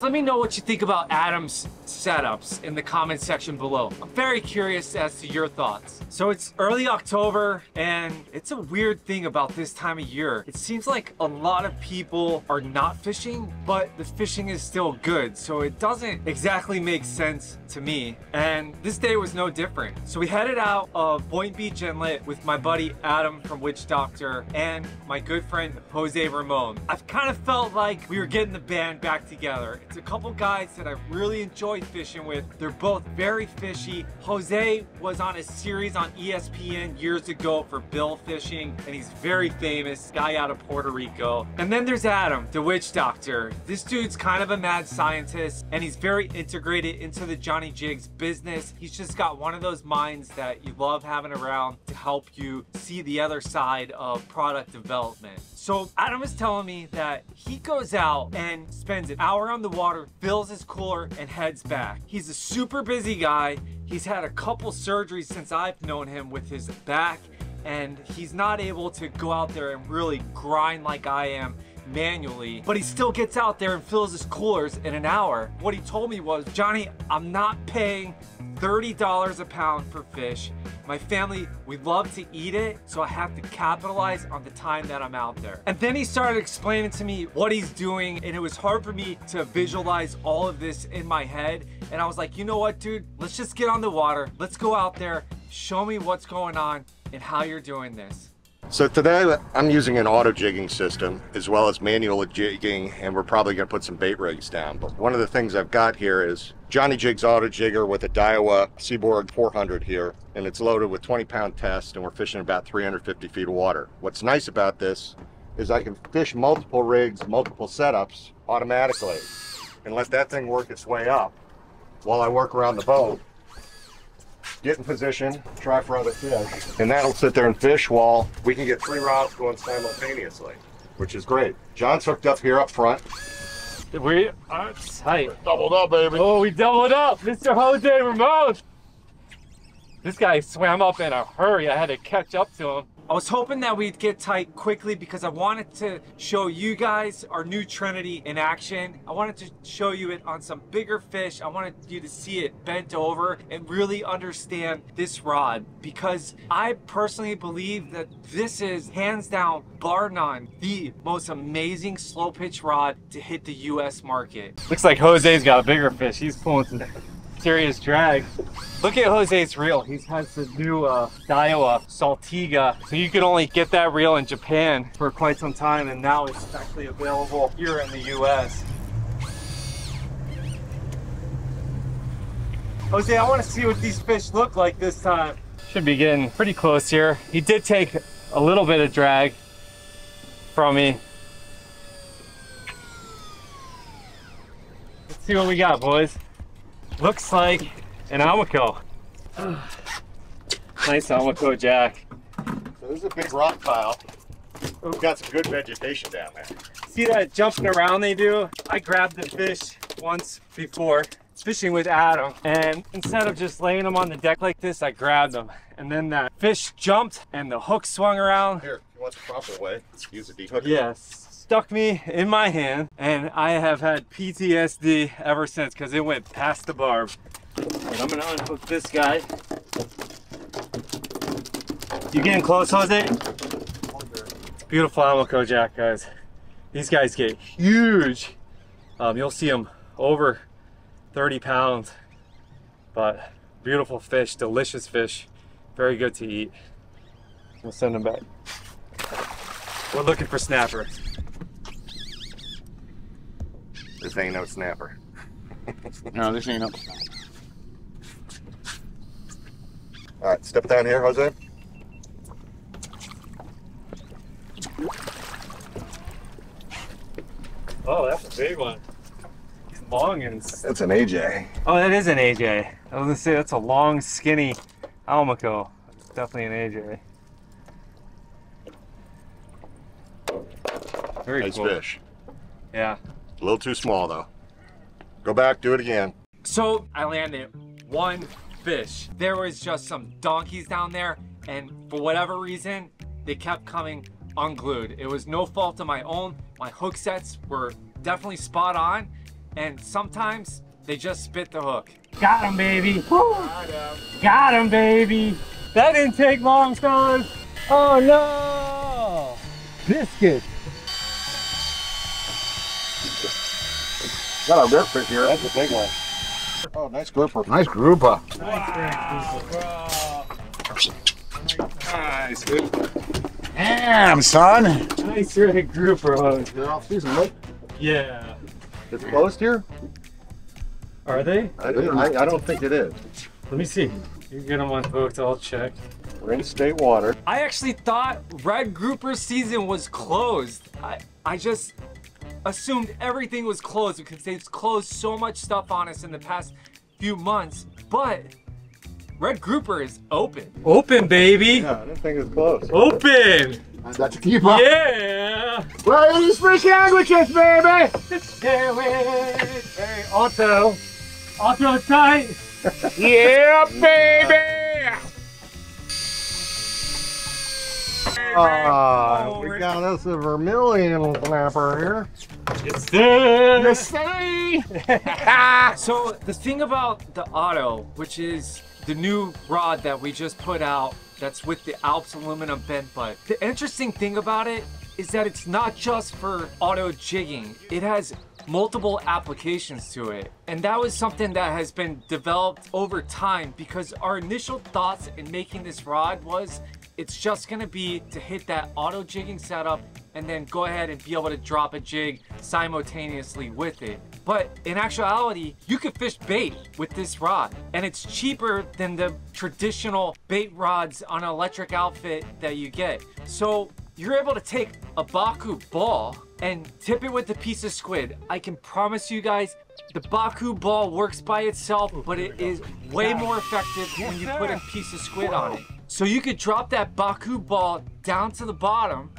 let me know what you think about Adam's setups in the comment section below. I'm very curious as to your thoughts. So it's early October, and it's a weird thing about this time of year. It seems like a lot of people are not fishing, but the fishing is still good. So it doesn't exactly make sense to me. And this day was no different. So we headed out of Boynton Beach Inlet with my buddy Adam from Witch Doctor and my good friend Jose Ramon. I've kind of felt like we were getting the band back together. It's a couple guys that I really enjoy fishing with. They're both very fishy. Jose was on a series on ESPN years ago for bill fishing, and he's very famous, guy out of Puerto Rico. And then there's Adam, the Witch Doctor. This dude's kind of a mad scientist, and he's very integrated into the Johnny Jigs business. He's just got one of those minds that you love having around to help you see the other side of product development. So Adam was telling me that he goes out and spends an hour on the water, fills his cooler, and heads back. He's a super busy guy. He's had a couple surgeries since I've known him with his back, and he's not able to go out there and really grind like I am manually, but he still gets out there and fills his coolers in an hour. What he told me was, Johnny, I'm not paying $30 a pound for fish. My family, we love to eat it, so I have to capitalize on the time that I'm out there. And then he started explaining to me what he's doing, and it was hard for me to visualize all of this in my head. And I was like, you know what, dude? Let's just get on the water. Let's go out there, show me what's going on and how you're doing this. So today I'm using an auto jigging system as well as manual jigging, and we're probably going to put some bait rigs down. But one of the things I've got here is Johnny Jigs auto jigger with a Daiwa Seaboard 400 here, and it's loaded with 20-pound test, and we're fishing about 350 feet of water. What's nice about this is I can fish multiple rigs, multiple setups automatically, and let that thing work its way up while I work around the boat. Get in position, try for other fish, and that'll sit there and fish while we can get 3 rods going simultaneously, which is great. John's hooked up here up front. We are tight. Doubled up, baby. Oh, we doubled up, Mr. Jose Ramon. This guy swam up in a hurry. I had to catch up to him. I was hoping that we'd get tight quickly because I wanted to show you guys our new Trinity in action. I wanted to show you it on some bigger fish. I wanted you to see it bent over and really understand this rod, because I personally believe that this is hands down, bar none, the most amazing slow pitch rod to hit the US market. Looks like Jose's got a bigger fish. He's pulling some serious drag. Look at Jose's reel. He has the new Daiwa Saltiga. So you could only get that reel in Japan for quite some time, and now it's actually available here in the US. Jose, I want to see what these fish look like this time. Should be getting pretty close here. He did take a little bit of drag from me. Let's see what we got, boys. Looks like an Almaco. Nice Almaco jack. So this is a big rock pile. We've got some good vegetation down there. See that jumping around they do? I grabbed the fish once before fishing with Adam, and instead of just laying them on the deck like this, I grabbed them, and then that fish jumped and the hook swung around. Here, if you want the proper way, use a de-hook. Yes. Stuck me in my hand, and I have had PTSD ever since because it went past the barb. But I'm gonna unhook this guy. You getting close, Jose? Beautiful Almaco jack, guys. These guys get huge. You'll see them over 30 pounds, but beautiful fish, delicious fish, very good to eat. We'll send them back. We're looking for snapper. This ain't no snapper. No, this ain't no. All right, step down here, Jose. Oh, that's a big one. He's long and... That's an AJ. Oh, that is an AJ. I was gonna say that's a long, skinny Almaco. It's definitely an AJ. Very nice cool. fish. Yeah. A little too small though. Go back, do it again. So I landed one fish. There was just some donkeys down there, and for whatever reason, they kept coming unglued. It was no fault of my own. My hook sets were definitely spot on, and sometimes they just spit the hook. Got him, baby. Woo. Got him, baby. That didn't take long, fellas. Oh no! Biscuit. Got a rip fish here. That's a big one. Oh, nice grouper. Nice grouper. Nice grouper. Damn, son. Nice rig grouper. They're off season, right? Yeah. It's closed here? Are they? I don't think it is. Let me see. You get them unhooked, I'll check. We're in state water. I actually thought red grouper season was closed. I just assumed everything was closed because they've closed so much stuff on us in the past few months, but red grouper is open. Open, baby. Yeah, I didn't think it was closed. Open. That's a keeper. Yeah. Where are these fish sandwiches, baby? Hey, auto tight. Yeah, baby. We got us a vermilion snapper here. Yes, sir. Yes, sir. So the thing about the auto, which is the new rod that we just put out, that's with the Alps aluminum bent butt. The interesting thing about it is that it's not just for auto jigging. It has multiple applications to it. And that was something that has been developed over time because our initial thoughts in making this rod was it's just gonna be to hit that auto jigging setup and then go ahead and be able to drop a jig simultaneously with it. But in actuality, you could fish bait with this rod, and it's cheaper than the traditional bait rods on an electric outfit that you get. So you're able to take a Baku ball and tip it with a piece of squid. I can promise you guys, the Baku ball works by itself, but it is way more effective when you put a piece of squid on it. So you could drop that Baku ball down to the bottom,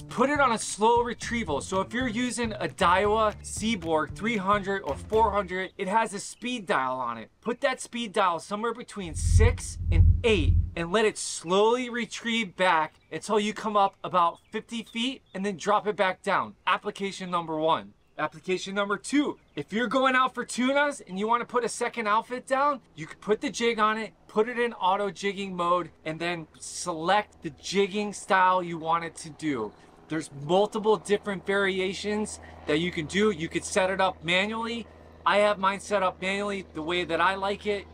put it on a slow retrieval. So if you're using a Daiwa Seaborg 300 or 400, it has a speed dial on it. Put that speed dial somewhere between 6 and 8 and let it slowly retrieve back until you come up about 50 feet and then drop it back down. Application number 1. Application number 2, if you're going out for tunas and you want to put a second outfit down, you can put the jig on it, put it in auto jigging mode, and then select the jigging style you want it to do. There's multiple different variations that you can do. You could set it up manually. I have mine set up manually the way that I like it,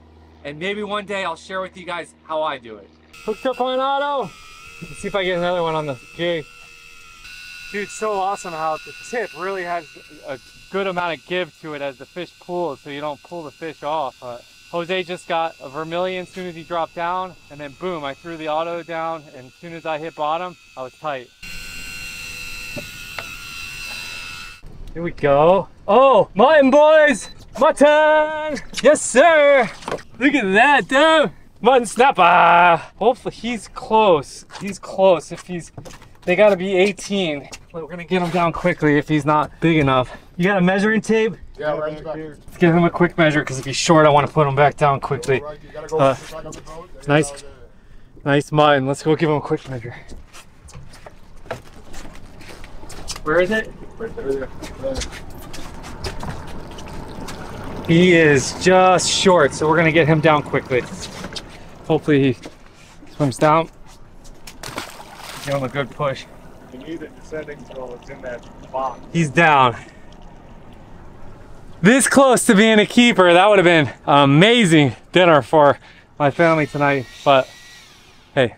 and maybe one day I'll share with you guys how I do it. Hooked up on auto. Let's see if I get another one on the jig. Dude, it's so awesome how the tip really has a good amount of give to it as the fish pulls, so you don't pull the fish off. Jose just got a vermilion as soon as he dropped down, and then boom, I threw the auto down, and as soon as I hit bottom, I was tight. Here we go. Oh, mutton, boys! Mutton! Yes, sir! Look at that, dude! Mutton snapper! Hopefully he's close. He's close. If he's... They gotta be 18. We're gonna get him down quickly if he's not big enough. You got a measuring tape? Yeah, right here. Let's give him a quick measure because if he's short, I want to put him back down quickly. Nice mutton. Let's go give him a quick measure. Where is it? Right there. He is just short, so we're gonna get him down quickly. Hopefully he swims down. Give him a good push. You need it descending until it's in that box. He's down. This close to being a keeper. That would have been an amazing dinner for my family tonight, but hey,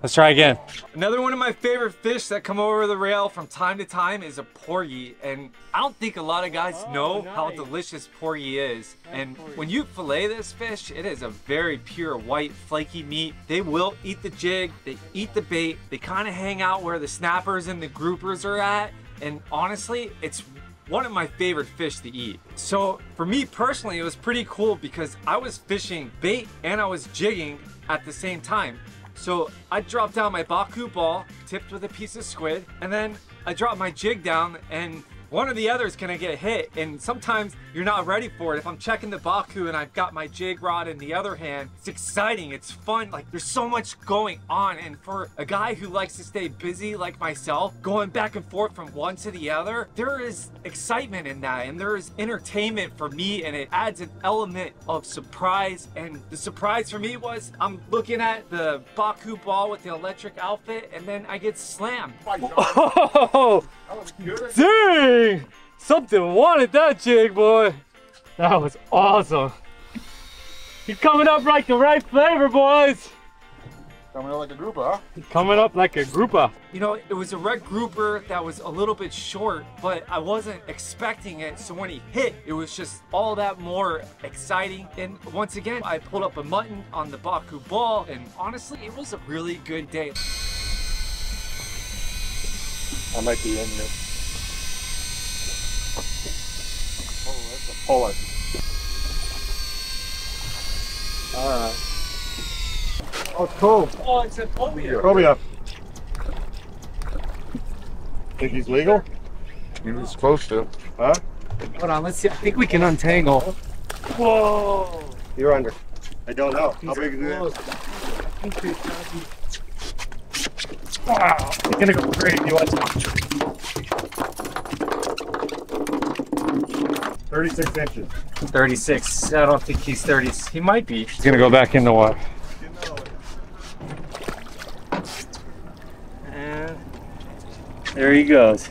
let's try again. Another one of my favorite fish that come over the rail from time to time is a porgy, and I don't think a lot of guys know how delicious porgy is. And when you fillet this fish, it is a very pure white flaky meat. They will eat the jig, they eat the bait, they kind of hang out where the snappers and the groupers are at, and honestly, it's one of my favorite fish to eat. So for me personally, it was pretty cool because I was fishing bait and I was jigging at the same time. So I dropped down my Baku ball, tipped with a piece of squid, and then I dropped my jig down and one or the other is gonna get hit, and sometimes you're not ready for it. If I'm checking the Baku and I've got my jig rod in the other hand, it's exciting, it's fun, like there's so much going on. And for a guy who likes to stay busy like myself, going back and forth from one to the other, there is excitement in that, and there is entertainment for me, and it adds an element of surprise. And the surprise for me was I'm looking at the Baku ball with the electric outfit, and then I get slammed. Oh, dang! Something wanted that jig, boy. That was awesome. You're coming up like the right flavor, boys. Coming up like a grouper, huh? Coming up like a grouper. You know, it was a red grouper that was a little bit short, but I wasn't expecting it. So when he hit, it was just all that more exciting. And once again, I pulled up a mutton on the Baku ball, and honestly, it was a really good day. I might be in here. Oh, that's a puller. Alright. Oh, it's cool. Oh, it's a cobia. Cobia. Think he's legal? He's supposed to. Huh? Hold on, let's see. I think we can untangle. Whoa! You're under. I don't know. How big is it? Wow, it's gonna go crazy. Watch it. 36 inches. 36. I don't think he's 30. He might be. He's gonna go back in the water. And there he goes.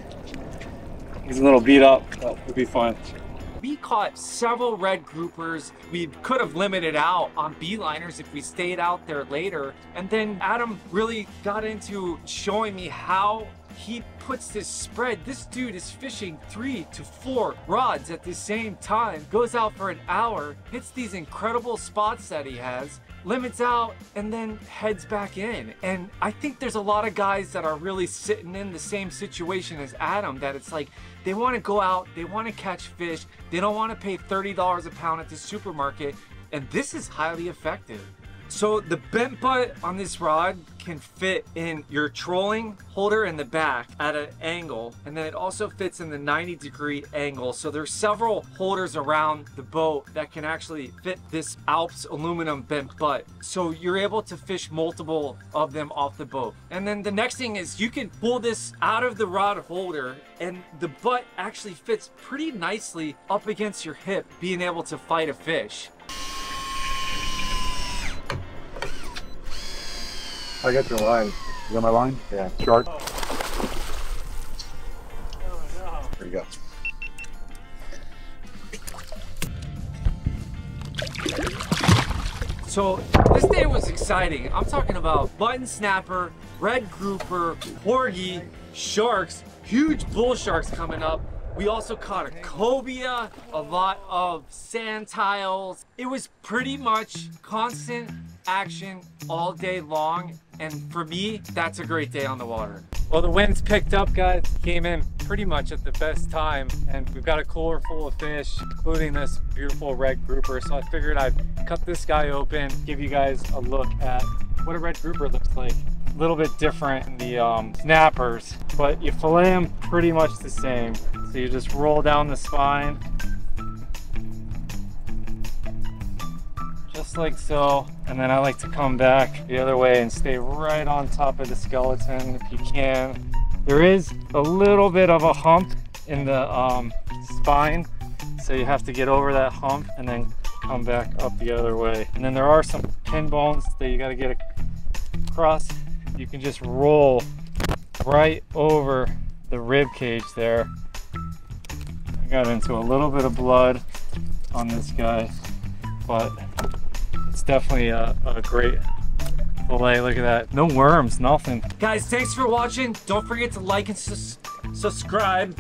He's a little beat up, but it'll be fine. We caught several red groupers. We could have limited out on beeliners if we stayed out there later. And then Adam really got into showing me how he puts this spread. This dude is fishing 3 to 4 rods at the same time, goes out for an hour, hits these incredible spots that he has, limits out, and then heads back in. And I think there's a lot of guys that are really sitting in the same situation as Adam, that it's like they want to go out, they want to catch fish, they don't want to pay $30 a pound at the supermarket, and this is highly effective. So the bent butt on this rod can fit in your trolling holder in the back at an angle, and then it also fits in the 90-degree angle. So there's several holders around the boat that can actually fit this Alps aluminum bent butt. So you're able to fish multiple of them off the boat. And then the next thing is you can pull this out of the rod holder, and the butt actually fits pretty nicely up against your hip, being able to fight a fish. I got your line. You got my line? Yeah. Shark. There you go. So this day was exciting. I'm talking about button snapper, red grouper, porgy, sharks, huge bull sharks coming up. We also caught a cobia, a lot of sand tiles. It was pretty much constant action all day long, and for me, that's a great day on the water. Well, the wind's picked up, guys. Came in pretty much at the best time, and we've got a cooler full of fish, including this beautiful red grouper. So I figured I'd cut this guy open, give you guys a look at what a red grouper looks like. A little bit different in the snappers, but you fillet them pretty much the same. So you just roll down the spine, just like so, and then I like to come back the other way and stay right on top of the skeleton if you can. There is a little bit of a hump in the spine, so you have to get over that hump and then come back up the other way. And then there are some pin bones that you got to get across. You can just roll right over the rib cage there. I got into a little bit of blood on this guy, but it's definitely a great fillet. Look at that. No worms, nothing. Guys, thanks for watching. Don't forget to like and subscribe.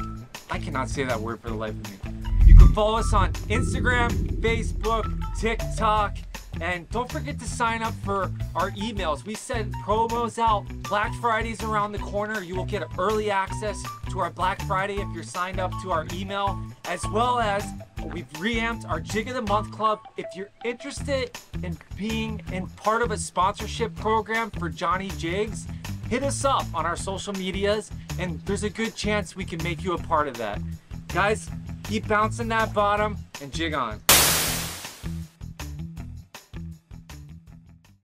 I cannot say that word for the life of me. You can follow us on Instagram, Facebook, TikTok, and don't forget to sign up for our emails. We send promos out. Black Friday's around the corner. You will get early access to our Black Friday if you're signed up to our email, as well as we've reamped our Jig of the Month Club. If you're interested in being in part of a sponsorship program for Johnny Jigs, hit us up on our social medias, and there's a good chance we can make you a part of that. Guys, keep bouncing that bottom and jig on.